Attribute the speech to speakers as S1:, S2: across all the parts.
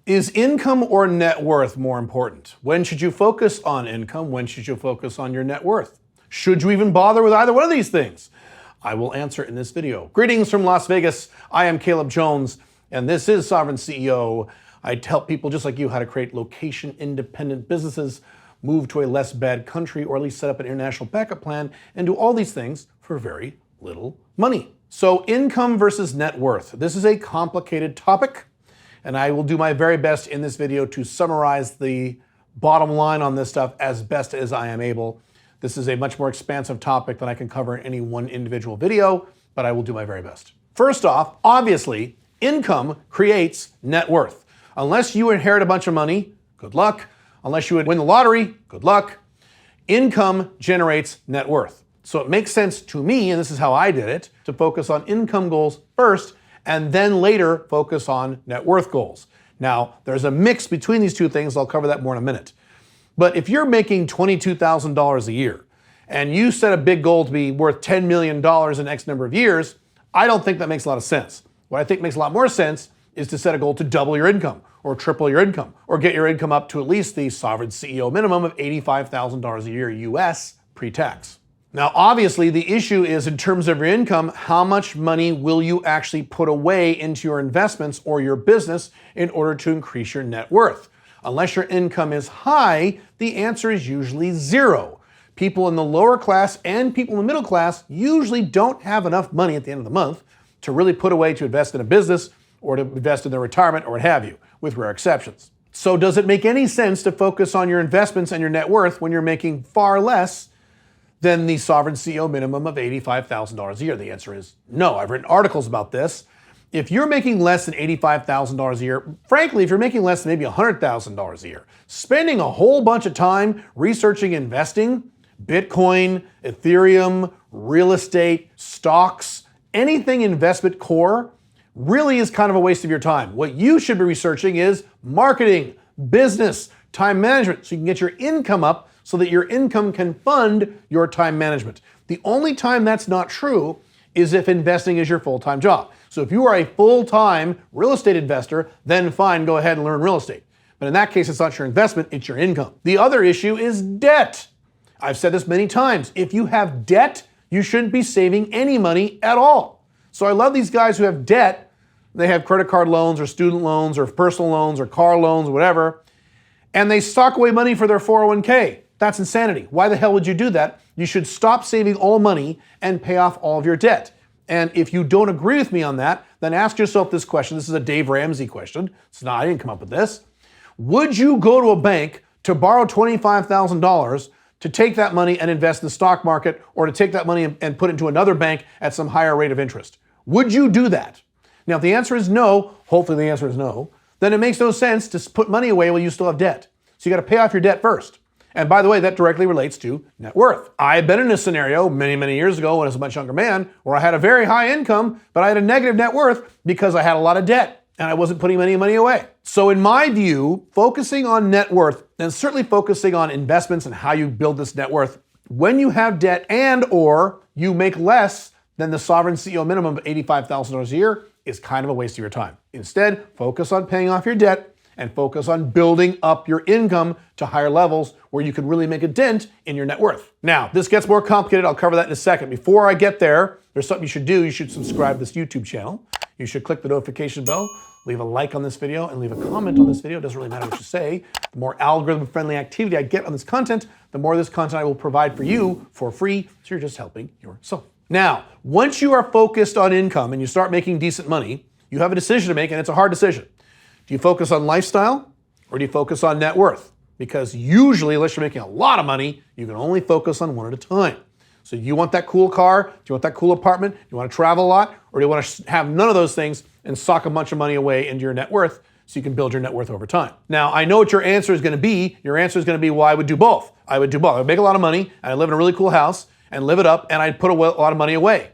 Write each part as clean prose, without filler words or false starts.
S1: Is income or net worth more important? When should you focus on income? When should you focus on your net worth? Should you even bother with either one of these things? I will answer in this video. Greetings from Las Vegas. I am Caleb Jones, and this is Sovereign CEO. I help people just like you how to create location-independent businesses, move to a less bad country, or at least set up an international backup plan, and do all these things for very little money. So income versus net worth. This is a complicated topic, and I will do my very best in this video to summarize the bottom line on this stuff as best as I am able. This is a much more expansive topic than I can cover in any one individual video, but I will do my very best. First off, obviously, income creates net worth. Unless you inherit a bunch of money, good luck. Unless you would win the lottery, good luck. Income generates net worth. So it makes sense to me, and this is how I did it, to focus on income goals first, and then later focus on net worth goals. Now, there's a mix between these two things. I'll cover that more in a minute. But if you're making $22,000 a year and you set a big goal to be worth $10 million in X number of years, I don't think that makes a lot of sense. What I think makes a lot more sense is to set a goal to double your income or triple your income or get your income up to at least the Sovereign CEO minimum of $85,000 a year US pre-tax. Now, obviously, the issue is in terms of your income, how much money will you actually put away into your investments or your business in order to increase your net worth? Unless your income is high, the answer is usually zero. People in the lower class and people in the middle class usually don't have enough money at the end of the month to really put away to invest in a business or to invest in their retirement or what have you, with rare exceptions. So does it make any sense to focus on your investments and your net worth when you're making far less than the Sovereign CEO minimum of $85,000 a year? The answer is no. I've written articles about this. If you're making less than $85,000 a year, frankly, if you're making less than maybe $100,000 a year, spending a whole bunch of time researching investing, Bitcoin, Ethereum, real estate, stocks, anything investment core, really is kind of a waste of your time. What you should be researching is marketing, business, time management, so you can get your income up so that your income can fund your time management. The only time that's not true is if investing is your full-time job. So if you are a full-time real estate investor, then fine, go ahead and learn real estate. But in that case, it's not your investment, it's your income. The other issue is debt. I've said this many times. If you have debt, you shouldn't be saving any money at all. So I love these guys who have debt. They have credit card loans or student loans or personal loans or car loans or whatever, and they stock away money for their 401k. That's insanity. Why the hell would you do that? You should stop saving all money and pay off all of your debt. And if you don't agree with me on that, then ask yourself this question. This is a Dave Ramsey question. It's not, I didn't come up with this. Would you go to a bank to borrow $25,000 to take that money and invest in the stock market, or to take that money and put it into another bank at some higher rate of interest? Would you do that? Now, if the answer is no, hopefully the answer is no, then it makes no sense to put money away while you still have debt. So you got to pay off your debt first. And by the way, that directly relates to net worth. I've been in a scenario many, many years ago when I was a much younger man where I had a very high income, but I had a negative net worth because I had a lot of debt and I wasn't putting any money away. So in my view, focusing on net worth and certainly focusing on investments and how you build this net worth, when you have debt and or you make less than the Sovereign CEO minimum of $85,000 a year, is kind of a waste of your time. Instead, focus on paying off your debt and focus on building up your income to higher levels where you can really make a dent in your net worth. Now, this gets more complicated. I'll cover that in a second. Before I get there, there's something you should do. You should subscribe to this YouTube channel. You should click the notification bell, leave a like on this video, and leave a comment on this video. It doesn't really matter what you say. The more algorithm-friendly activity I get on this content, the more of this content I will provide for you for free, so you're just helping yourself. Now, once you are focused on income and you start making decent money, you have a decision to make, and it's a hard decision. Do you focus on lifestyle or do you focus on net worth? Because usually, unless you're making a lot of money, you can only focus on one at a time. So do you want that cool car? Do you want that cool apartment? Do you want to travel a lot? Or do you want to have none of those things and sock a bunch of money away into your net worth so you can build your net worth over time? Now, I know what your answer is going to be. Your answer is going to be, well, I would do both. I would do both. I would make a lot of money and I'd live in a really cool house and live it up and I'd put a lot of money away.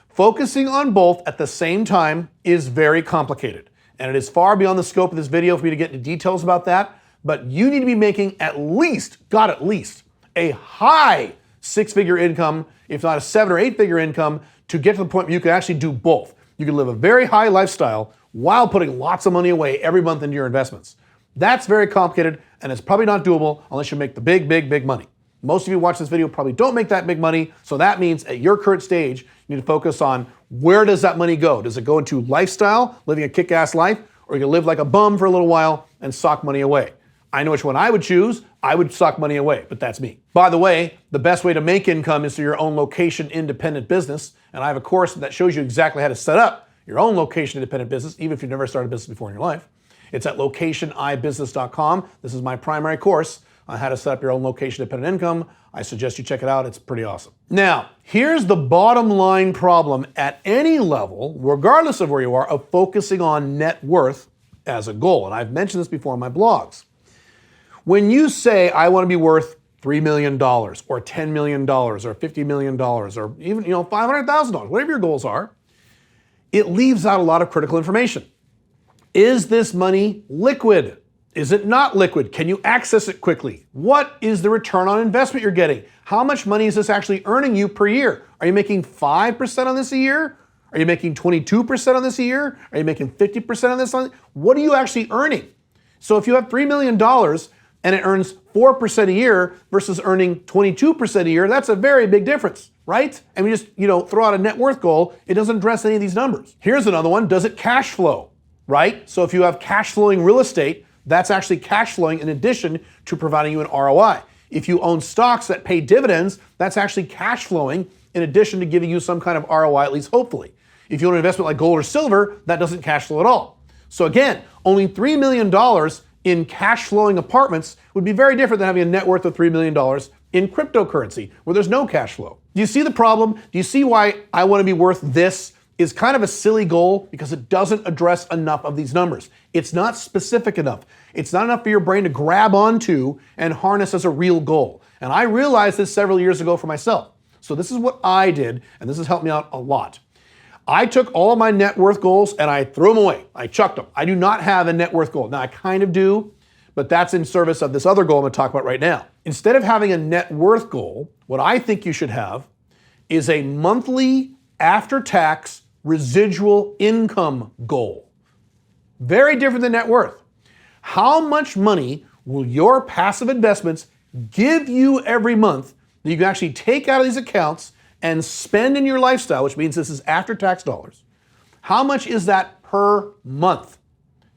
S1: Focusing on both at the same time is very complicated. And it is far beyond the scope of this video for me to get into details about that. But you need to be making at least a high six-figure income, if not a 7 or 8 figure income, to get to the point where you can actually do both. You can live a very high lifestyle while putting lots of money away every month into your investments. That's very complicated, and it's probably not doable unless you make the big money. Most of you watch this video probably don't make that big money, so that means at your current stage, you need to focus on where does that money go? Does it go into lifestyle, living a kick-ass life, or you can live like a bum for a little while and sock money away? I know which one I would choose. I would sock money away, but that's me. By the way, the best way to make income is through your own location-independent business, and I have a course that shows you exactly how to set up your own location-independent business, even if you've never started a business before in your life. It's at locationibusiness.com. This is my primary course on how to set up your own location-independent income. I suggest you check it out. It's pretty awesome. Now, here's the bottom line problem at any level, regardless of where you are, of focusing on net worth as a goal. And I've mentioned this before in my blogs. When you say, I want to be worth $3 million or $10 million or $50 million or even $500,000, whatever your goals are, it leaves out a lot of critical information. Is this money liquid? Is it not liquid? Can you access it quickly? What is the return on investment you're getting? How much money is this actually earning you per year? Are you making 5% on this a year? Are you making 22% on this a year? Are you making 50% on this? What are you actually earning? So if you have $3 million and it earns 4% a year versus earning 22% a year, that's a very big difference, right? And we just, throw out a net worth goal, it doesn't address any of these numbers. Here's another one. Does it cash flow, right? So if you have cash flowing real estate, that's actually cash flowing in addition to providing you an ROI. If you own stocks that pay dividends, that's actually cash flowing in addition to giving you some kind of ROI, at least hopefully. If you own an investment like gold or silver, that doesn't cash flow at all. So again, only $3 million in cash flowing apartments would be very different than having a net worth of $3 million in cryptocurrency where there's no cash flow. Do you see the problem? Do you see why I want to be worth this is kind of a silly goal because it doesn't address enough of these numbers. It's not specific enough. It's not enough for your brain to grab onto and harness as a real goal. And I realized this several years ago for myself. So this is what I did, and this has helped me out a lot. I took all of my net worth goals and I threw them away. I chucked them. I do not have a net worth goal. Now I kind of do, but that's in service of this other goal I'm going to talk about right now. Instead of having a net worth goal, what I think you should have is a monthly after-tax residual income goal. Very different than net worth. How much money will your passive investments give you every month that you can actually take out of these accounts and spend in your lifestyle, which means this is after-tax dollars? How much is that per month?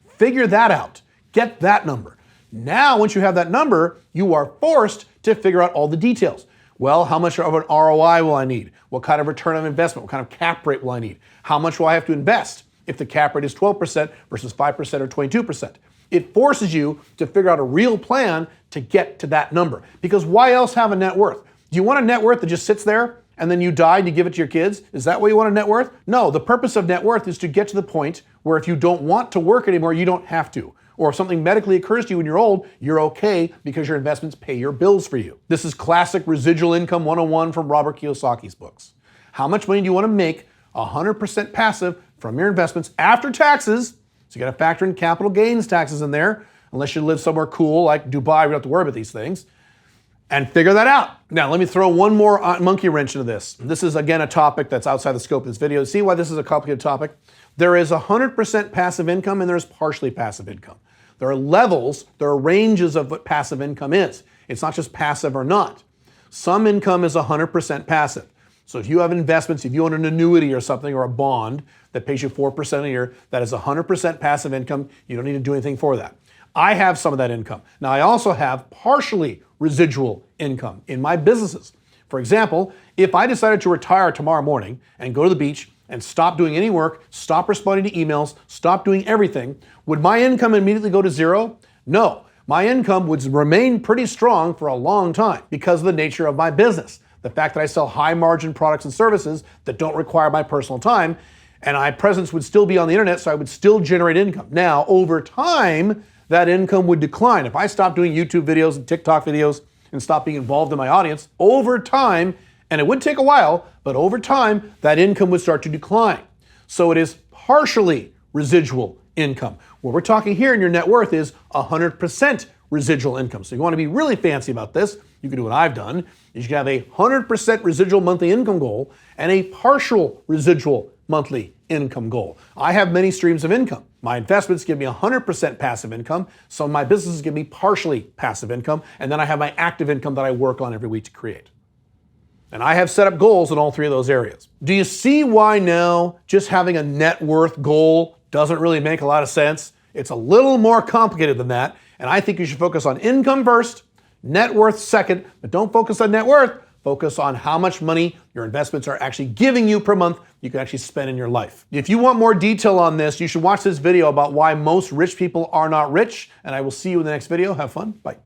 S1: Figure that out. Get that number. Now, once you have that number, you are forced to figure out all the details. Well, how much of an ROI will I need? What kind of return on investment? What kind of cap rate will I need? How much will I have to invest if the cap rate is 12% versus 5% or 22%? It forces you to figure out a real plan to get to that number. Because why else have a net worth? Do you want a net worth that just sits there and then you die and you give it to your kids? Is that what you want a net worth? No, the purpose of net worth is to get to the point where if you don't want to work anymore, you don't have to. Or if something medically occurs to you when you're old, you're okay because your investments pay your bills for you. This is classic residual income 101 from Robert Kiyosaki's books. How much money do you want to make 100% passive from your investments after taxes? So you got to factor in capital gains taxes in there, unless you live somewhere cool like Dubai, we don't have to worry about these things. And figure that out. Now, let me throw one more monkey wrench into this. This is, again, a topic that's outside the scope of this video. See why this is a complicated topic? There is 100% passive income and there's partially passive income. There are levels, there are ranges of what passive income is. It's not just passive or not. Some income is 100% passive. So if you have investments, if you own an annuity or something or a bond that pays you 4% a year, that is 100% passive income. You don't need to do anything for that. I have some of that income. Now, I also have partially residual income in my businesses. For example, if I decided to retire tomorrow morning and go to the beach and stop doing any work, stop responding to emails, stop doing everything, would my income immediately go to zero? No. My income would remain pretty strong for a long time because of the nature of my business. The fact that I sell high margin products and services that don't require my personal time, and my presence would still be on the internet, so I would still generate income. Now, over time, that income would decline. If I stopped doing YouTube videos and TikTok videos and stopped being involved in my audience, over time, and it would take a while, but over time, that income would start to decline. So it is partially residual income. What we're talking here in your net worth is 100% residual income. So you want to be really fancy about this, you can do what I've done, is you can have a 100% residual monthly income goal and a partial residual monthly income goal. I have many streams of income. My investments give me 100% passive income. Some of my businesses give me partially passive income. And then I have my active income that I work on every week to create. And I have set up goals in all three of those areas. Do you see why now just having a net worth goal doesn't really make a lot of sense? It's a little more complicated than that. And I think you should focus on income first, net worth second, but don't focus on net worth. Focus on how much money your investments are actually giving you per month you can actually spend in your life. If you want more detail on this, you should watch this video about why most rich people are not rich. And I will see you in the next video. Have fun. Bye.